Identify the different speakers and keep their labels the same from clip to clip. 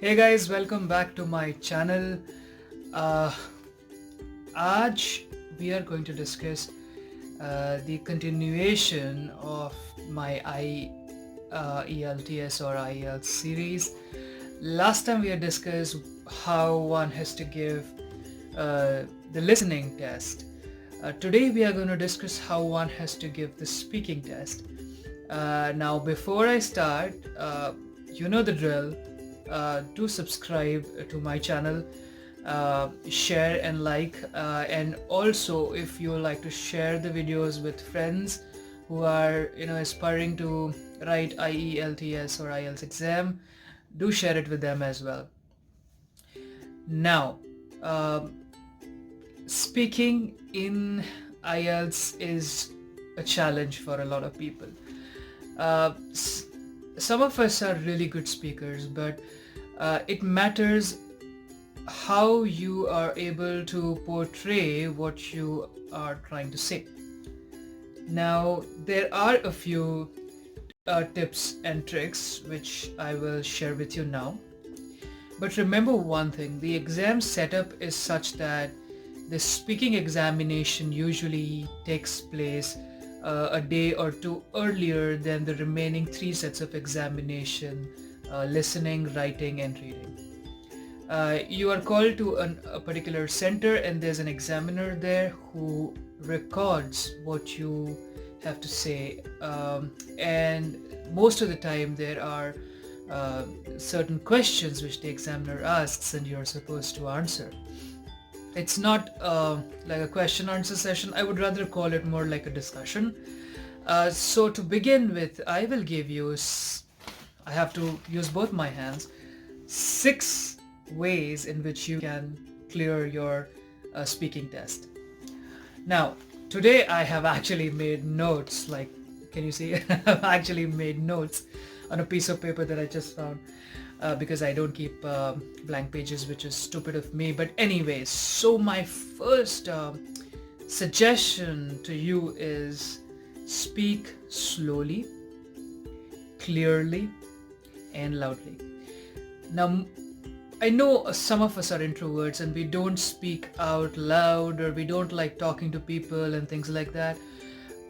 Speaker 1: Hey guys, welcome back to my channel. आज we are going to discuss the continuation of my IELTS or IELTS series. Last time we had discussed how one has to give the listening test. Today we are going to discuss how one has to give the speaking test. Now before I start, you know the drill. Do subscribe to my channel, share and like, and also if you like to share the videos with friends who are aspiring to write IELTS or IELTS exam, do share it with them as well. Now speaking in IELTS is a challenge for a lot of people. Some of us are really good speakers, but it matters how you are able to portray what you are trying to say. Now, there are a few tips and tricks which I will share with you now. But remember one thing, the exam setup is such that the speaking examination usually takes place a day or two earlier than the remaining 3 sets of examination, listening, writing and reading. You are called to a particular center and there's an examiner there who records what you have to say, and most of the time there are certain questions which the examiner asks and you're supposed to answer. It's not like a question answer session. I would rather call it more like a discussion. So to begin with, I will give you, I have to use both my hands, 6 ways in which you can clear your speaking test. Now, today I have actually made notes, like, can you see? I've actually made notes on a piece of paper that I just found. Because I don't keep blank pages, which is stupid of me. But anyways, so my first suggestion to you is speak slowly, clearly, and loudly. Now, I know some of us are introverts and we don't speak out loud, or we don't like talking to people and things like that.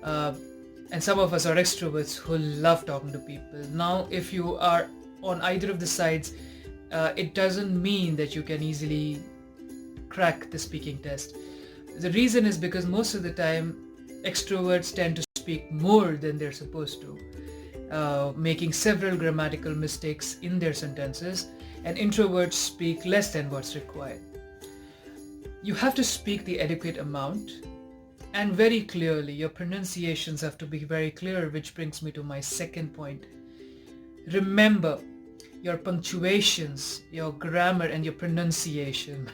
Speaker 1: And some of us are extroverts who love talking to people. Now, if you are on either of the sides, it doesn't mean that you can easily crack the speaking test. The reason is because most of the time extroverts tend to speak more than they're supposed to, making several grammatical mistakes in their sentences, and introverts speak less than what's required. You have to speak the adequate amount and very clearly. Your pronunciations have to be very clear, which brings me to my second point. Remember, your punctuations, your grammar and your pronunciation.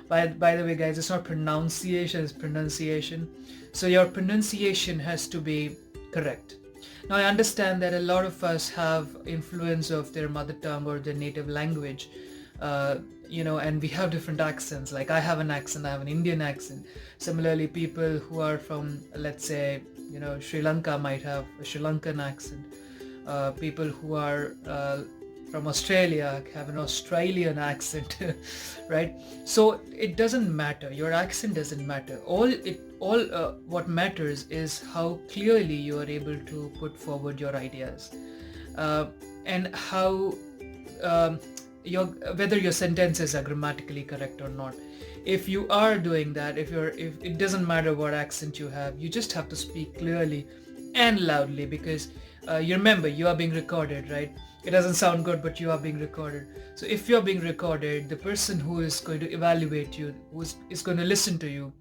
Speaker 1: By the way guys, it's not pronunciation, it's pronunciation. So your pronunciation has to be correct. Now I understand that a lot of us have influence of their mother tongue or their native language, and we have different accents. Like I have an accent, I have an Indian accent. Similarly, people who are from, let's say, Sri Lanka might have a Sri Lankan accent. People who are from Australia have an Australian accent, right? So it doesn't matter. Your accent doesn't matter. What matters is how clearly you are able to put forward your ideas, and how whether your sentences are grammatically correct or not. If you are doing that, if it doesn't matter what accent you have, you just have to speak clearly and loudly, because you remember, you are being recorded, right? It doesn't sound good, but you are being recorded. So if you're being recorded, the person who is going to evaluate you, is going to listen to you,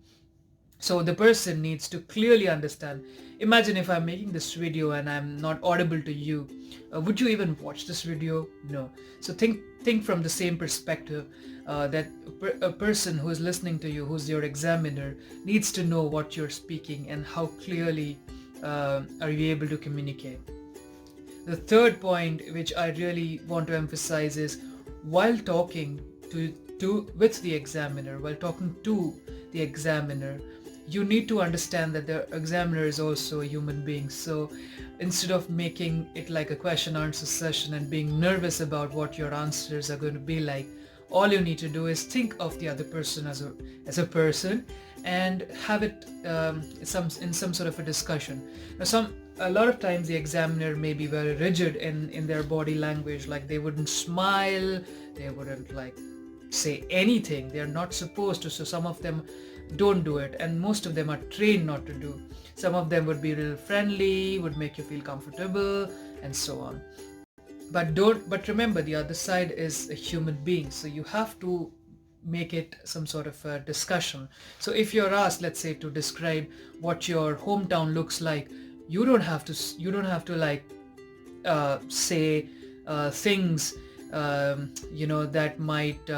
Speaker 1: so the person needs to clearly understand. Imagine if I'm making this video and I'm not audible to you. Would you even watch this video? No. So think from the same perspective, that a person who is listening to you, who's your examiner, needs to know what you're speaking and how clearly are you able to communicate. The third point which I really want to emphasize is, while talking with the examiner, you need to understand that the examiner is also a human being. So instead of making it like a question answer session and being nervous about what your answers are going to be like, all you need to do is think of the other person as a person and have it in some sort of a discussion. Now, a lot of times the examiner may be very rigid in their body language, like they wouldn't smile, they wouldn't like say anything. They're not supposed to, so some of them don't do it, and most of them are trained not to do. Some of them would be real friendly, would make you feel comfortable, and so on. But remember, the other side is a human being, so you have to make it some sort of a discussion. So if you're asked, let's say, to describe what your hometown looks like, you don't have to like say things that might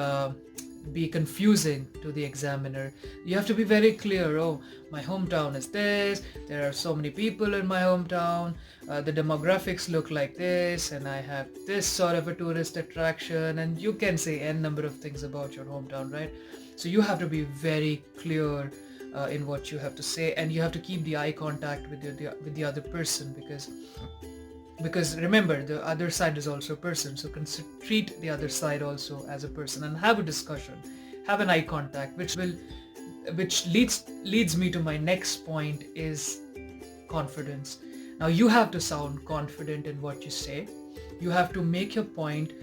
Speaker 1: be confusing to the examiner. You have to be very clear. Oh, my hometown is this, there are so many people in my hometown, the demographics look like this, and I have this sort of a tourist attraction, and you can say n number of things about your hometown, right? So you have to be very clear in what you have to say, and you have to keep the eye contact with the other person, because remember, the other side is also a person, so treat the other side also as a person and have a discussion, have an eye contact, which leads me to my next point, is confidence. Now you have to sound confident in what you say. You have to make your point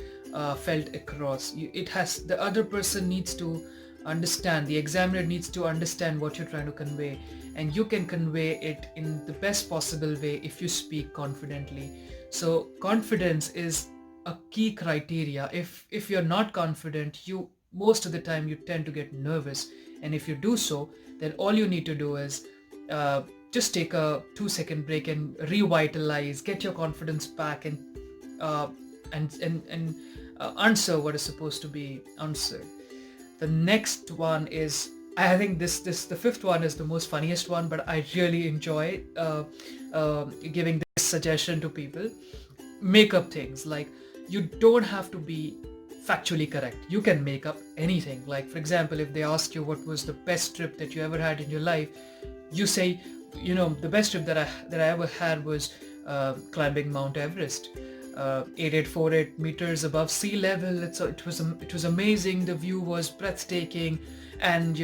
Speaker 1: felt across. The other person needs to understand, the examiner needs to understand what you're trying to convey, and you can convey it in the best possible way if you speak confidently. So confidence is a key criteria. If you're not confident, you most of the time you tend to get nervous, and if you do so, then all you need to do is just take a 2-second break and revitalize, get your confidence back, and answer what is supposed to be answered. The next one is, I think the fifth one is the most funniest one, but I really enjoy giving this suggestion to people. Make up things. Like, you don't have to be factually correct. You can make up anything. Like, for example, if they ask you what was the best trip that you ever had in your life, you say, the best trip that I ever had was climbing Mount Everest. 8848 meters above sea level. It was amazing. The view was breathtaking, and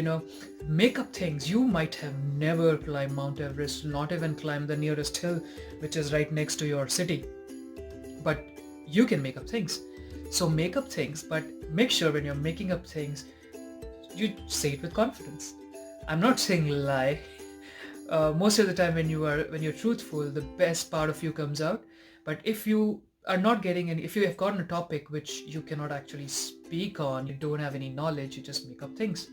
Speaker 1: make up things. You might have never climbed Mount Everest, not even climbed the nearest hill, which is right next to your city, but you can make up things. So make up things, but make sure when you're making up things, you say it with confidence. I'm not saying lie. Most of the time when you're truthful, the best part of you comes out. But if you are not getting any, if you have gotten a topic which you cannot actually speak on, you don't have any knowledge, you just make up things.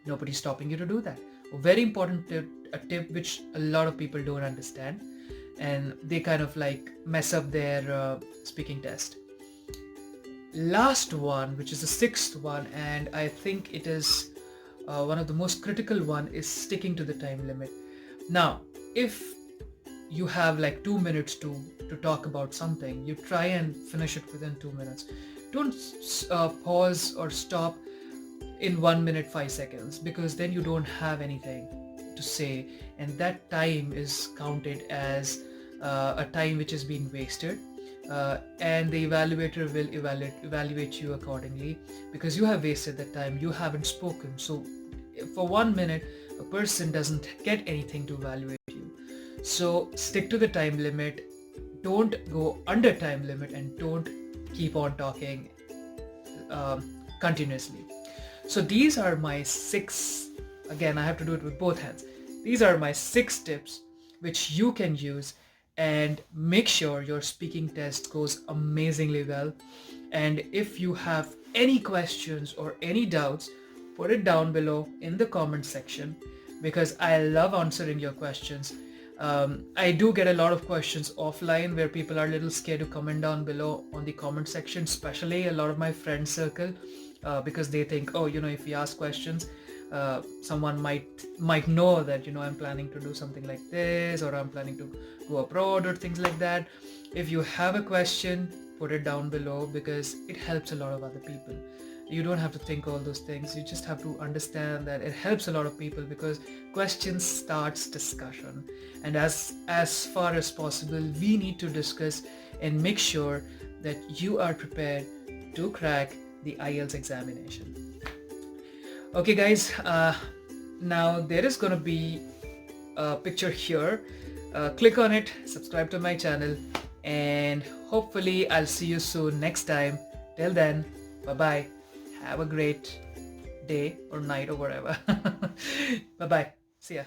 Speaker 1: Nobody's stopping you to do that. A very important tip which a lot of people don't understand, and they kind of like mess up their speaking test. Last one, which is the sixth one, and I think it is one of the most critical one, is sticking to the time limit. Now, if you have like 2 minutes to talk about something, you try and finish it within 2 minutes. Don't pause or stop in 1 minute 5 seconds, because then you don't have anything to say, and that time is counted as a time which has been wasted, and the evaluator will evaluate you accordingly, because you have wasted that time, you haven't spoken. So for 1 minute, a person doesn't get anything to evaluate you. So stick to the time limit, don't go under time limit, and don't keep on talking continuously. So these are my 6, again I have to do it with both hands, these are my 6 tips which you can use and make sure your speaking test goes amazingly well. And if you have any questions or any doubts, put it down below in the comment section, because I love answering your questions. I do get a lot of questions offline where people are a little scared to comment down below on the comment section, especially a lot of my friend circle, because they think, if we ask questions, someone might know that I'm planning to do something like this, or I'm planning to go abroad, or things like that. If you have a question, put it down below, because it helps a lot of other people. You don't have to think all those things. You just have to understand that it helps a lot of people, because questions starts discussion, and as far as possible we need to discuss and make sure that you are prepared to crack the IELTS examination. Okay guys, now there is going to be a picture here. Click on it, subscribe to my channel, and hopefully I'll see you soon next time. Till then, bye bye. Have a great day or night or whatever. Bye bye. See ya.